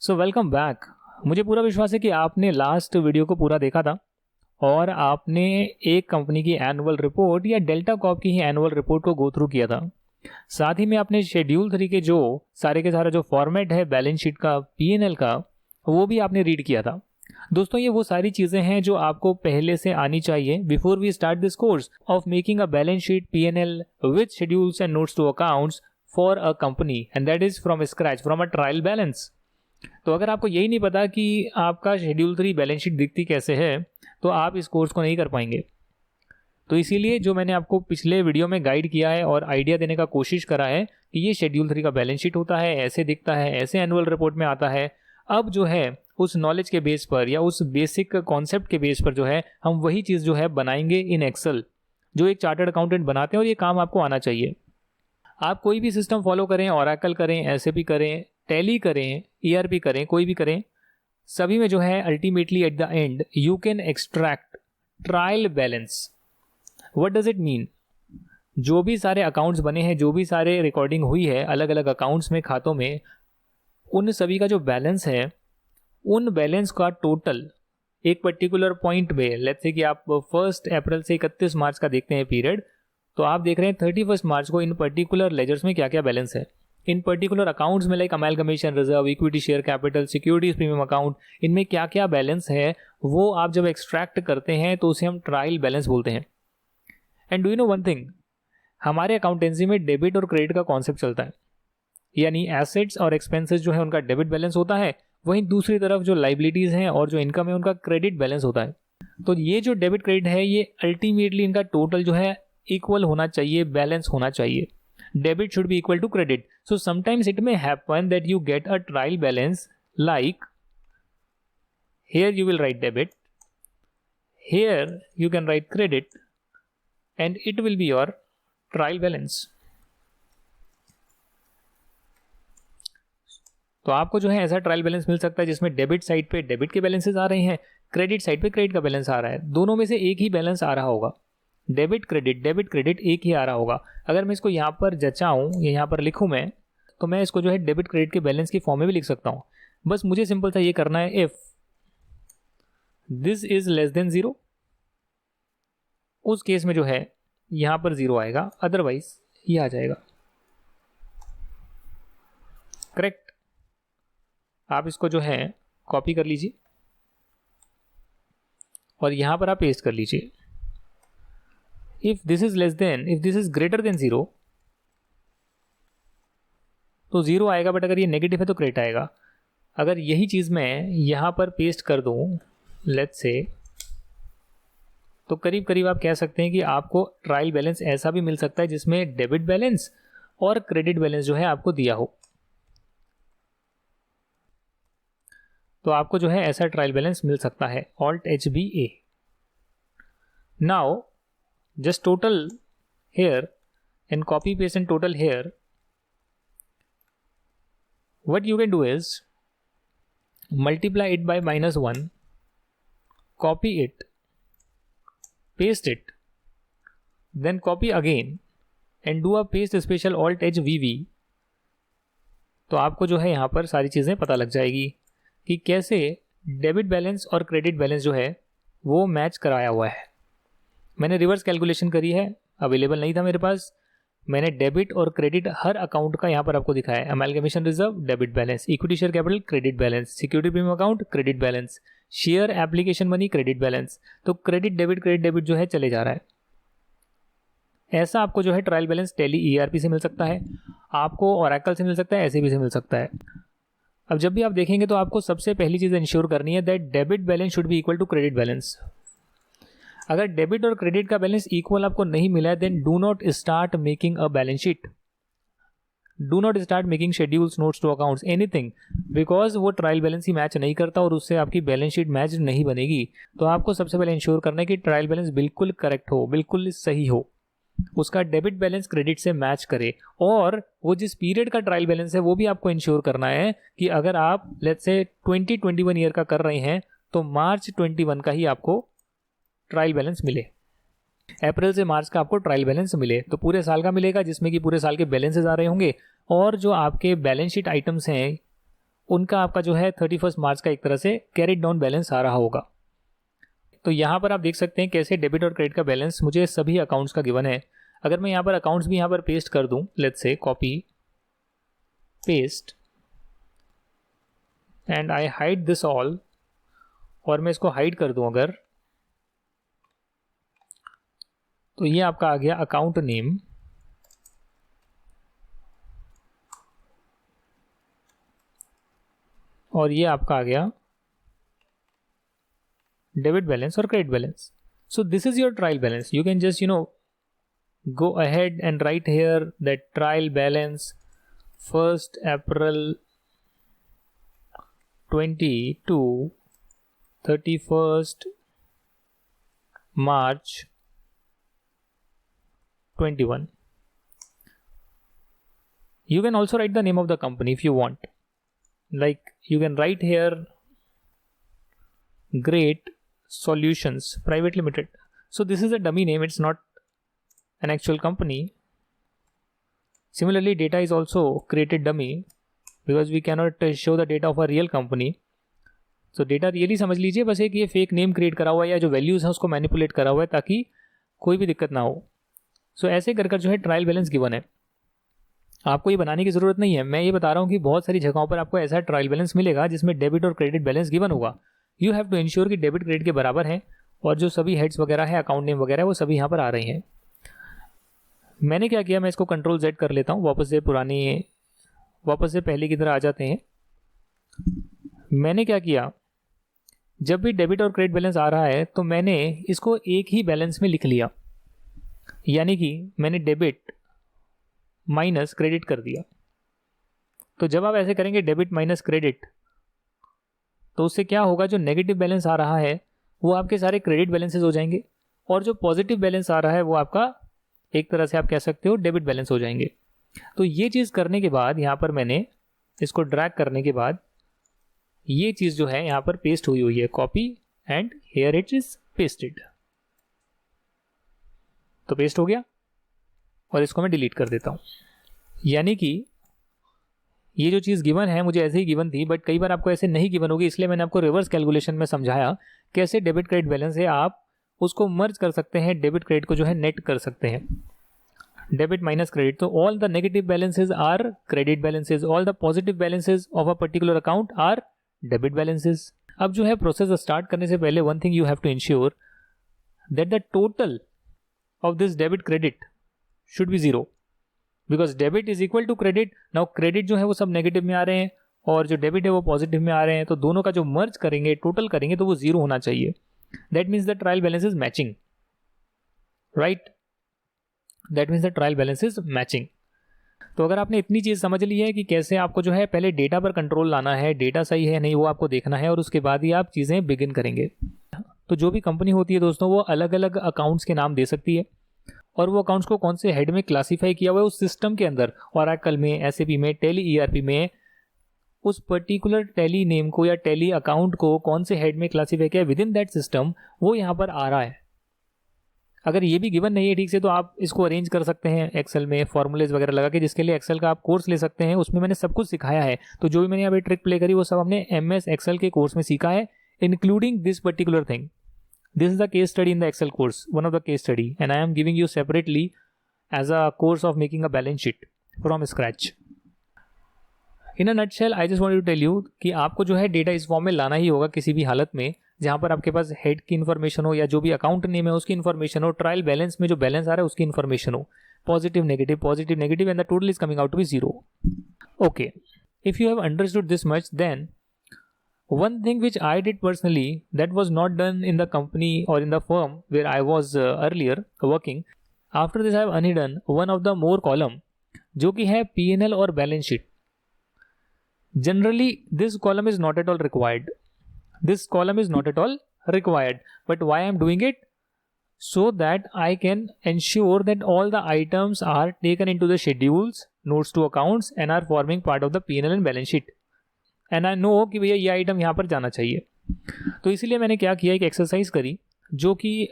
So welcome back. मुझे पूरा विश्वास है कि आपने लास्ट वीडियो को पूरा देखा था और आपने एक कंपनी की एनुअल रिपोर्ट या डेल्टा कॉर्प की ही एनुअल रिपोर्ट को गो थ्रू किया था। साथ ही में आपने शेड्यूल 3 के जो सारे के सारा जो फॉर्मेट है बैलेंस शीट का, P&L का, वो भी आपने रीड किया था। दोस्तों, ये वो सारी चीज़ें हैं जो आपको पहले से आनी चाहिए before we start this course of making a balance sheet, P&L with schedules and notes to accounts for a company, and that is from scratch, from a trial balance. तो अगर आपको यही नहीं पता कि आपका शेड्यूल 3 बैलेंस शीट दिखती कैसे है, तो आप इस कोर्स को नहीं कर पाएंगे। तो इसीलिए जो मैंने आपको पिछले वीडियो में गाइड किया है और आइडिया देने का कोशिश करा है कि ये शेड्यूल 3 का बैलेंस शीट होता है, ऐसे दिखता है, ऐसे एनुअल रिपोर्ट में आता है। अब जो है उस नॉलेज के बेस पर या उस बेसिक कॉन्सेप्ट के बेस पर जो है हम वही चीज़ जो है बनाएंगे इन एक्सेल, जो एक चार्टर्ड अकाउंटेंट बनाते हैं, और ये काम आपको आना चाहिए। आप कोई भी सिस्टम फॉलो करें, ओरेकल करें, SAP करें, टैली करें, ERP करें, कोई भी करें, सभी में जो है ultimately at the end you can extract trial balance. What does it mean? जो भी सारे अकाउंट्स बने हैं, जो भी सारे रिकॉर्डिंग हुई है अलग अलग अकाउंट्स में, खातों में, उन सभी का जो बैलेंस है, उन बैलेंस का टोटल एक पर्टिकुलर पॉइंट में, लेट्स से कि आप 1 अप्रैल से 31 मार्च का देखते हैं पीरियड, तो आप देख रहे हैं 31 मार्च को इन पर्टिकुलर लेजर्स में क्या क्या बैलेंस है, इन पर्टिकुलर अकाउंट्स में, like amalgamation reserve, equity share capital, securities premium account, इनमें क्या क्या बैलेंस है, वो आप जब एक्सट्रैक्ट करते हैं तो उसे हम ट्रायल बैलेंस बोलते हैं। And do you know one thing, हमारे अकाउंटेंसी में डेबिट और क्रेडिट का कॉन्सेप्ट चलता है, यानी एसेट्स और एक्सपेंसेस जो है उनका डेबिट बैलेंस होता है, वहीं दूसरी तरफ जो लाइबिलिटीज हैं और जो इनकम है उनका क्रेडिट बैलेंस होता है। तो ये जो डेबिट क्रेडिट है, ये अल्टीमेटली इनका टोटल जो है इक्वल होना चाहिए, बैलेंस होना चाहिए। Debit should be equal to credit. So sometimes it may happen that you get a trial balance, like here you will write debit, here you can write credit, and it will be your trial balance. तो आपको जो है ऐसा trial balance मिल सकता है जिसमें debit side पे debit के बैलेंसेस आ रहे हैं, क्रेडिट साइड पे क्रेडिट का बैलेंस आ रहा है, दोनों में से एक ही बैलेंस आ रहा होगा। डेबिट क्रेडिट एक ही आ रहा होगा। अगर मैं इसको यहाँ पर जचाऊँ या यहाँ पर लिखूँ मैं, तो मैं इसको जो है डेबिट क्रेडिट के बैलेंस की फॉर्म में भी लिख सकता हूँ। बस मुझे सिंपल सा ये करना है, if this is less than 0, उस केस में जो है यहाँ पर 0 आएगा, अदरवाइज ये आ जाएगा। करेक्ट? आप इसको जो है कॉपी कर लीजिए और यहाँ पर आप पेस्ट कर लीजिए। If this is greater than 0, तो 0 आएगा, बट अगर ये नेगेटिव है तो क्रेडिट आएगा। अगर यही चीज़ मैं यहाँ पर पेस्ट कर दूँ, लेट्स से, तो करीब करीब आप कह सकते हैं कि आपको ट्रायल बैलेंस ऐसा भी मिल सकता है जिसमें डेबिट बैलेंस और क्रेडिट बैलेंस जो है आपको दिया हो। तो आपको जो है ऐसा ट्रायल बैलेंस मिल सकता है, Alt HBA। Now just total here and copy paste and total here. What you can do is multiply it by -1, copy it, paste it, then copy again and do a paste special Alt HVV। तो आपको जो है यहाँ पर सारी चीज़ें पता लग जाएगी कि कैसे डेबिट बैलेंस और क्रेडिट बैलेंस जो है वो मैच कराया हुआ है। मैंने रिवर्स कैलकुलेशन करी है, अवेलेबल नहीं था मेरे पास। मैंने डेबिट और क्रेडिट हर अकाउंट का यहाँ पर आपको दिखाया है। Amalgamation reserve debit balance, equity share capital credit balance, security premium account credit balance, share application money credit balance. तो क्रेडिट डेबिट जो है चले जा रहा है। ऐसा आपको जो है ट्रायल बैलेंस टैली ERP से मिल सकता है, आपको ओरेकल से मिल सकता है, SAP से मिल सकता है। अब जब भी आप देखेंगे तो आपको सबसे पहली चीज़ इंश्योर करनी है that debit balance should be equal to credit balance. अगर डेबिट और क्रेडिट का बैलेंस इक्वल आपको नहीं मिला है, then do not start making a balance sheet, do not start making schedules, notes to accounts, anything, because वो trial balance ही match नहीं करता और उससे आपकी बैलेंस शीट मैच नहीं बनेगी। तो आपको सबसे पहले इंश्योर करना है कि ट्रायल बैलेंस बिल्कुल करेक्ट हो, बिल्कुल सही हो, उसका डेबिट बैलेंस क्रेडिट से मैच करे, और वो जिस पीरियड का ट्रायल बैलेंस है वो भी आपको इंश्योर करना है कि अगर आप लेट्स से 2021 ईयर का कर रहे हैं तो मार्च 21 का ही आपको ट्रायल बैलेंस मिले, अप्रैल से मार्च का आपको ट्रायल बैलेंस मिले, तो पूरे साल का मिलेगा जिसमें कि पूरे साल के बैलेंसेस आ रहे होंगे, और जो आपके बैलेंस शीट आइटम्स हैं उनका आपका जो है 31 मार्च का एक तरह से कैरिड डाउन बैलेंस आ रहा होगा। तो यहाँ पर आप देख सकते हैं कैसे डेबिट और क्रेडिट का बैलेंस मुझे सभी अकाउंट्स का गिवन है। अगर मैं यहाँ पर अकाउंट्स भी यहाँ पर पेस्ट कर दूँ, let's say copy paste and I hide this all, और मैं इसको हाइड कर दूँ अगर, तो ये आपका आ गया अकाउंट नेम, और ये आपका आ गया डेबिट बैलेंस और credit balance. So this is your trial balance. You can just go ahead and write here that trial balance 1st April 20 to 31st March 21. You can also write the name of the company if you want. Like you can write here Great Solutions Private Limited. So this is a dummy name, it's not an actual company. Similarly, data is also created dummy because we cannot show the data of a real company. So data really समझ लीजिए बस एक ये fake name create करा हुआ है या जो वैल्यूज है उसको मैनिपुलेट करा हुआ है ताकि कोई भी दिक्कत ना हो। सो ऐसे कर जो है ट्रायल बैलेंस गिवन है। आपको ये बनाने की ज़रूरत नहीं है, मैं ये बता रहा हूँ कि बहुत सारी जगहों पर आपको ऐसा ट्रायल बैलेंस मिलेगा जिसमें डेबिट और क्रेडिट बैलेंस गिवन होगा। यू हैव टू इंश्योर कि डेबिट क्रेडिट के बराबर है और जो सभी हेड्स वगैरह है, अकाउंट नेम वगैरह, वो सभी यहाँ पर आ रहे हैं। मैंने क्या किया, मैं इसको कंट्रोल Z कर लेता हूँ, वापस से पहले की तरह आ जाते हैं। मैंने क्या किया, जब भी डेबिट और क्रेडिट बैलेंस आ रहा है तो मैंने इसको एक ही बैलेंस में लिख लिया, यानी कि मैंने डेबिट माइनस क्रेडिट कर दिया। तो जब आप ऐसे करेंगे डेबिट माइनस क्रेडिट, तो उससे क्या होगा, जो नेगेटिव बैलेंस आ रहा है वो आपके सारे क्रेडिट बैलेंसेस हो जाएंगे और जो पॉजिटिव बैलेंस आ रहा है वो आपका एक तरह से आप कह सकते हो डेबिट बैलेंस हो जाएंगे। तो ये चीज़ करने के बाद यहाँ पर मैंने इसको ड्रैग करने के बाद ये चीज़ जो है यहाँ पर पेस्ट हुई है, copy and here it is pasted. तो पेस्ट हो गया और इसको मैं डिलीट कर देता हूँ। यानी कि ये जो चीज़ गिवन है मुझे ऐसे ही गिवन थी, बट कई बार आपको ऐसे नहीं गिवन होगी, इसलिए मैंने आपको रिवर्स कैलकुलेशन में समझाया कैसे डेबिट क्रेडिट बैलेंस है आप उसको मर्ज कर सकते हैं, डेबिट क्रेडिट को जो है नेट कर सकते हैं, डेबिट माइनस क्रेडिट। तो all the negative balances are credit balances, all the positive balances of a particular account are debit balances. अब जो है प्रोसेस स्टार्ट करने से पहले one thing you have to ensure that the total of this debit credit should be zero, because debit is equal to credit. Now credit जो है वो सब नेगेटिव में आ रहे हैं और जो डेबिट है वो पॉजिटिव में आ रहे हैं, तो दोनों का जो मर्ज करेंगे, टोटल करेंगे, तो वो जीरो होना चाहिए। That means the trial balance is matching, right? That means the trial balance is matching. तो अगर आपने इतनी चीज़ समझ ली है कि कैसे आपको जो है पहले डेटा पर कंट्रोल लाना है, डेटा सही है नहीं वो आपको देखना है और उसके बाद ही आप चीज़ें बिगिन करेंगे। तो जो भी कंपनी होती है दोस्तों वो अलग अलग अकाउंट्स के नाम दे सकती है और वो अकाउंट्स को कौन से हेड में क्लासीफाई किया हुआ है उस सिस्टम के अंदर, ओरेकल में, SAP में, टैली ERP में, उस पर्टिकुलर टैली नेम को या टैली अकाउंट को कौन से हेड में क्लासीफाई किया विद इन दैट सिस्टम, वो यहाँ पर आ रहा है। अगर ये भी गिवन नहीं है ठीक से तो आप इसको अरेंज कर सकते हैं एक्सेल में फॉर्मूलेज वगैरह लगा के, जिसके लिए एक्सेल का आप कोर्स ले सकते हैं, उसमें मैंने सब कुछ सिखाया है। तो जो भी मैंने यहाँ पे ट्रिक प्ले करी वो सब हमने MS एक्सेल के कोर्स में सीखा है, including this particular thing. This is the case study in the Excel course, one of the case study, and I am giving you separately as a course of making a balance sheet from scratch. In a nutshell I just want to tell you कि आपको जो है data इस form में लाना ही होगा किसी भी हालत में, जहाँ पर आपके पास हेड की इन्फॉर्मेशन हो या जो भी अकाउंट नेम है उसकी इन्फॉर्मेशन हो, ट्रायल बैलेंस में जो बैलेंस आ रहा है उसकी इन्फॉर्मेशन हो, positive negative and the total is coming out to be zero. Okay, if you have understood this much, then one thing which I did personally that was not done in the company or in the firm where I was earlier working, after this I have unhidden one of the more column जो कि है P&L और balance sheet. Generally, this column is not at all required. This column is not at all required. But why I am doing it? So that I can ensure that all the items are taken into the schedules, notes to accounts and are forming part of the P&L and balance sheet. And I know कि भैया ये item यहाँ पर जाना चाहिए। तो इसीलिए मैंने क्या किया, एक एक्सरसाइज करी जो कि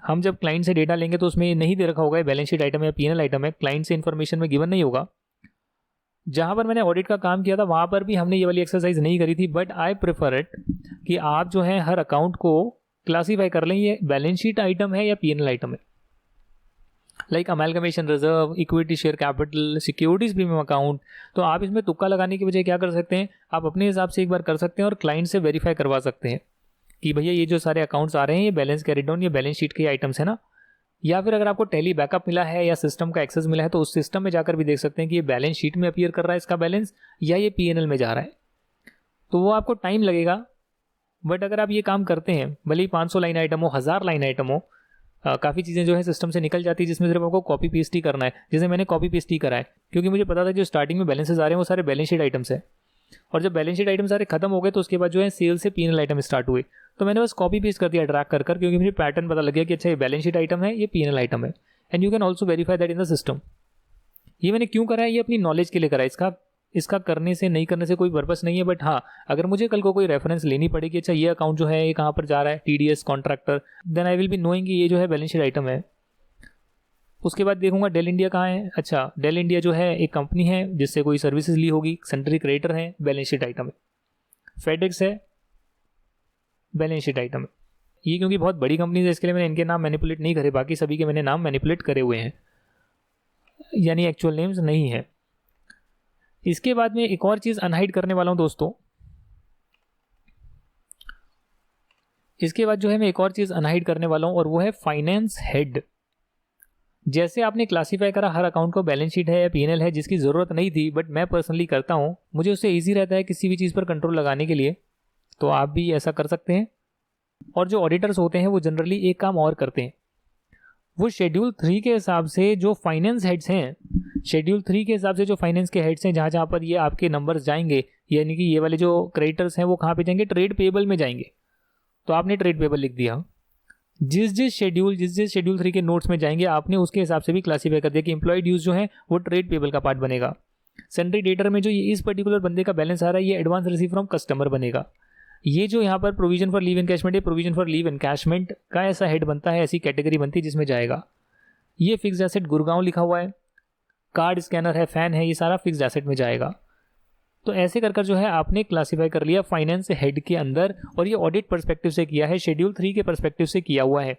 हम जब क्लाइंट से डेटा लेंगे तो उसमें नहीं दे रखा होगा बैलेंस शीट आइटम या P&L आइटम है, क्लाइंट से इन्फॉर्मेशन में गिवन नहीं होगा। जहाँ पर मैंने ऑडिट का काम किया था वहाँ पर भी हमने ये वाली एक्सरसाइज नहीं करी थी, बट आई प्रेफर इट कि आप जो है हर अकाउंट को क्लासीफाई कर लें, ये बैलेंस शीट आइटम है या पीएनएल आइटम है। Like amalgamation reserve, equity share capital, securities premium account. तो आप इसमें तुक्का लगाने की बजाय क्या कर सकते हैं, आप अपने हिसाब से एक बार कर सकते हैं और क्लाइंट से वेरीफाई करवा सकते हैं कि भैया ये जो सारे अकाउंट्स आ रहे हैं ये बैलेंस कैरी डाउन, ये बैलेंस शीट के आइटम्स है ना। या फिर अगर आपको टैली बैकअप मिला है या सिस्टम का एक्सेस मिला है तो उस सिस्टम में जाकर भी देख सकते हैं कि ये बैलेंस शीट में अपीयर कर रहा है इसका बैलेंस या ये पीएनएल में जा रहा है। तो वो आपको टाइम लगेगा, बट अगर आप ये काम करते हैं, भले ही 500 लाइन आइटम हो, 1000 लाइन आइटम हो, काफ़ी चीज़ें जो है सिस्टम से निकल जाती है जिसमें सिर्फ आपको कॉपी पेस्ट ही करना है। जैसे मैंने कॉपी पेस्ट ही करा है क्योंकि मुझे पता था जो स्टार्टिंग में बैलेंसेस आ रहे हैं वो सारे बैलेंस शीट आइटम्स है, और जब बैलेंस शीट आइटम सारे खत्म हो गए तो उसके बाद जो है सेल से पीएनएल आइटम स्टार्ट हुए। तो मैंने बस कॉपी पेस्ट कर दिया ड्रैग कर क्योंकि मुझे पैटर्न पता लग गया कि अच्छा ये बैलेंस शीट आइटम है, ये पीएनएल आइटम है। And you can also verify that in the system. ये मैंने क्यों करा है, ये अपनी नॉलेज के लिए करा है। इसका करने से नहीं करने से कोई पर्पस नहीं है, बट हाँ अगर मुझे कल को कोई रेफरेंस लेनी पड़ेगी, अच्छा ये अकाउंट जो है ये कहाँ पर जा रहा है, TDS contractor, then I will be knowing कि ये जो है बैलेंस शीट आइटम है। उसके बाद देखूंगा डेल इंडिया कहाँ है, अच्छा डेल इंडिया जो है एक कंपनी है जिससे कोई सर्विसेज ली होगी, सेंट्री क्रेडिटर है, बैलेंस शीट आइटम है। फेडेक्स है, बैलेंस शीट आइटम है। ये क्योंकि बहुत बड़ी कंपनी है इसके लिए मैंने इनके नाम मैनिपुलेट नहीं करे, बाकी सभी के मैंने नाम मैनिपुलेट करे हुए हैं, यानी एक्चुअल नेम्स नहीं है। इसके बाद में एक और चीज़ अनहाइड करने वाला हूं दोस्तों, इसके बाद जो है मैं एक और चीज़ अनहाइड करने वाला हूं और वो है फाइनेंस हेड। जैसे आपने क्लासीफाई करा हर अकाउंट को बैलेंस शीट है या पीएनएल है, जिसकी ज़रूरत नहीं थी बट मैं पर्सनली करता हूं, मुझे उससे ईजी रहता है किसी भी चीज़ पर कंट्रोल लगाने के लिए, तो आप भी ऐसा कर सकते हैं। और जो ऑडिटर्स होते हैं वो जनरली एक काम और करते हैं, वो शेड्यूल 3 के हिसाब से जो फाइनेंस हेड्स हैं, शेड्यूल 3 के हिसाब से जो फाइनेंस के हेड्स हैं, जहाँ जहाँ पर ये आपके नंबर्स जाएंगे, यानी कि ये वाले जो क्रेडिटर्स हैं वो कहाँ पे जाएंगे, ट्रेड पेबल में जाएंगे। तो आपने ट्रेड पेबल लिख दिया, जिस शेड्यूल 3 के नोट्स में जाएंगे आपने उसके हिसाब से भी क्लासीफाई कर दिया कि एम्प्लॉय ड्यूज जो है वो ट्रेड पेबल का पार्ट बनेगा। सेंट्री डेटर में जो ये इस पर्टिकुलर बंदे का बैलेंस आ रहा है ये एडवांस रिसीव फ्रॉम कस्टमर बनेगा। ये जो यहाँ पर प्रोविजन फॉर लीव एनकैशमेंट है, प्रोविजन फॉर लीव एनकैशमेंट का ऐसा हेड बनता है, ऐसी कैटेगरी बनती है जिसमें जाएगा। ये फिक्स एसेट गुड़गांव लिखा हुआ है, कार्ड स्कैनर है, फैन है, ये सारा फिक्स एसेट में जाएगा। तो ऐसे कर जो है आपने क्लासीफाई कर लिया फाइनेंस हेड के अंदर, और ये ऑडिट पर्सपेक्टिव से किया है, शेड्यूल 3 के पर्सपेक्टिव से किया हुआ है।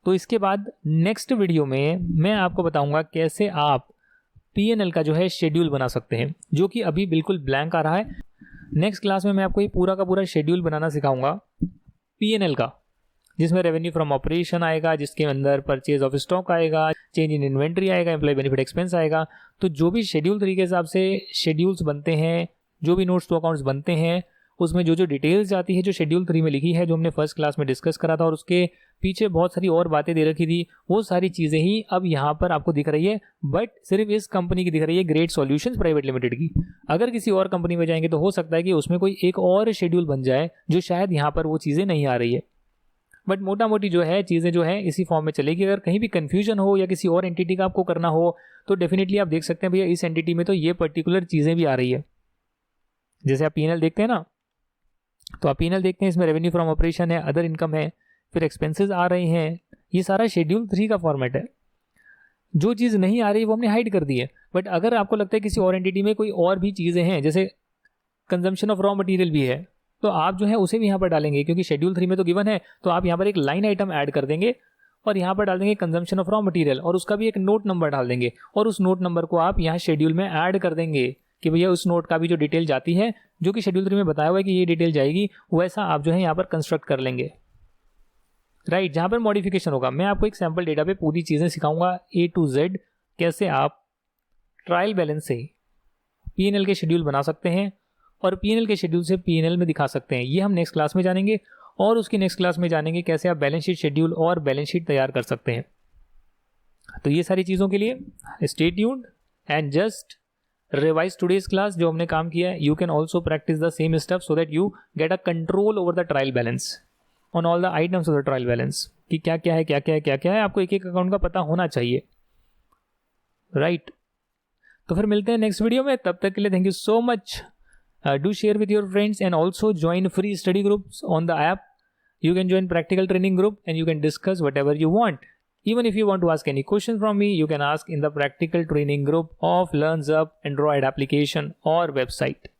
तो इसके बाद नेक्स्ट वीडियो में मैं आपको बताऊंगा कैसे आप पीएनएल का जो है शेड्यूल बना सकते हैं, जो कि अभी बिल्कुल ब्लैंक आ रहा है। नेक्स्ट क्लास में मैं आपको ये पूरा का पूरा शेड्यूल बनाना सिखाऊंगा पीएनएल का, जिसमें रेवेन्यू फ्रॉम ऑपरेशन आएगा, जिसके अंदर परचेज ऑफ स्टॉक आएगा, चेंज इन इन्वेंट्री आएगा, एम्प्लॉय बेनिफिट एक्सपेंस आएगा। तो जो भी शेड्यूल 3 के हिसाब से शेड्यूल्स बनते हैं, जो भी नोट्स टू अकाउंट्स बनते हैं, उसमें जो जो डिटेल्स जाती है जो शेड्यूल 3 में लिखी है, जो हमने फर्स्ट क्लास में डिस्कस करा था, और उसके पीछे बहुत सारी और बातें दे रखी थी, वो सारी चीज़ें ही अब यहाँ पर आपको दिख रही है, बट सिर्फ इस कंपनी की दिख रही है, ग्रेट सॉल्यूशंस प्राइवेट लिमिटेड की। अगर किसी और कंपनी में जाएंगे तो हो सकता है कि उसमें कोई एक और शेड्यूल बन जाए जो शायद यहाँ पर वो चीज़ें नहीं आ रही है, बट मोटा मोटी जो है चीज़ें जो है इसी फॉर्म में चलेगी। अगर कहीं भी कन्फ्यूजन हो या किसी और एंटिटी का आपको करना हो तो डेफिनेटली आप देख सकते हैं भैया इस एंटिटी में तो ये पर्टिकुलर चीज़ें भी आ रही है। जैसे आप पीएनएल देखते हैं ना, तो आप पीएनएल देखते हैं, इसमें रेवेन्यू फ्रॉम ऑपरेशन है, अदर इनकम है, फिर एक्सपेंसेस आ रहे हैं, ये सारा शेड्यूल 3 का फॉर्मेट है। जो चीज़ नहीं आ रही वो हमने हाइड कर दी है, बट अगर आपको लगता है किसी और एंटिटी में कोई और भी चीज़ें हैं, जैसे कंजम्पशन ऑफ रॉ मटेरियल भी है, तो आप जो है उसे भी यहाँ पर डालेंगे, क्योंकि शेड्यूल 3 में तो गिवन है, तो आप यहाँ पर एक लाइन आइटम ऐड कर देंगे और यहाँ पर डाल देंगे कंजम्पशन ऑफ रॉ मटेरियल, और उसका भी एक नोट नंबर डाल देंगे, और उस नोट नंबर को आप यहाँ शेड्यूल में ऐड कर देंगे कि भैया उस नोट का भी जो डिटेल जाती है, जो कि शेड्यूल 3 में बताया हुआ है कि ये डिटेल जाएगी, वैसा आप जो है यहाँ पर कंस्ट्रक्ट कर लेंगे, राइट। जहाँ पर मॉडिफिकेशन होगा मैं आपको एक सैम्पल डेटा पे पूरी चीज़ें सिखाऊंगा A to Z, कैसे आप ट्रायल बैलेंस से पीएनएल के शेड्यूल बना सकते हैं और पीएनएल के शेड्यूल से पीएनएल में दिखा सकते हैं। ये हम नेक्स्ट क्लास में जानेंगे, और उसकी नेक्स्ट क्लास में जानेंगे कैसे आप बैलेंस शीट शेड्यूल और बैलेंस शीट तैयार कर सकते हैं। तो ये सारी चीज़ों के लिए stay tuned and just revise today's class. जो हमने काम किया है, you can also practice the same step so that you get a control over the trial balance on all the items of the trial balance, कि क्या क्या है, क्या क्या है, क्या क्या है, आपको एक एक अकाउंट का पता होना चाहिए, राइट। तो फिर मिलते हैं नेक्स्ट वीडियो में, तब तक के लिए thank you so much. Do share with your friends and also join free study groups on the app. You can join practical training group and you can discuss whatever you want. Even if you want to ask any question from me, you can ask in the practical training group of LearnZup Android application or website.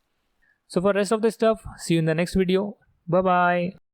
So for rest of the stuff, see you in the next video. Bye bye.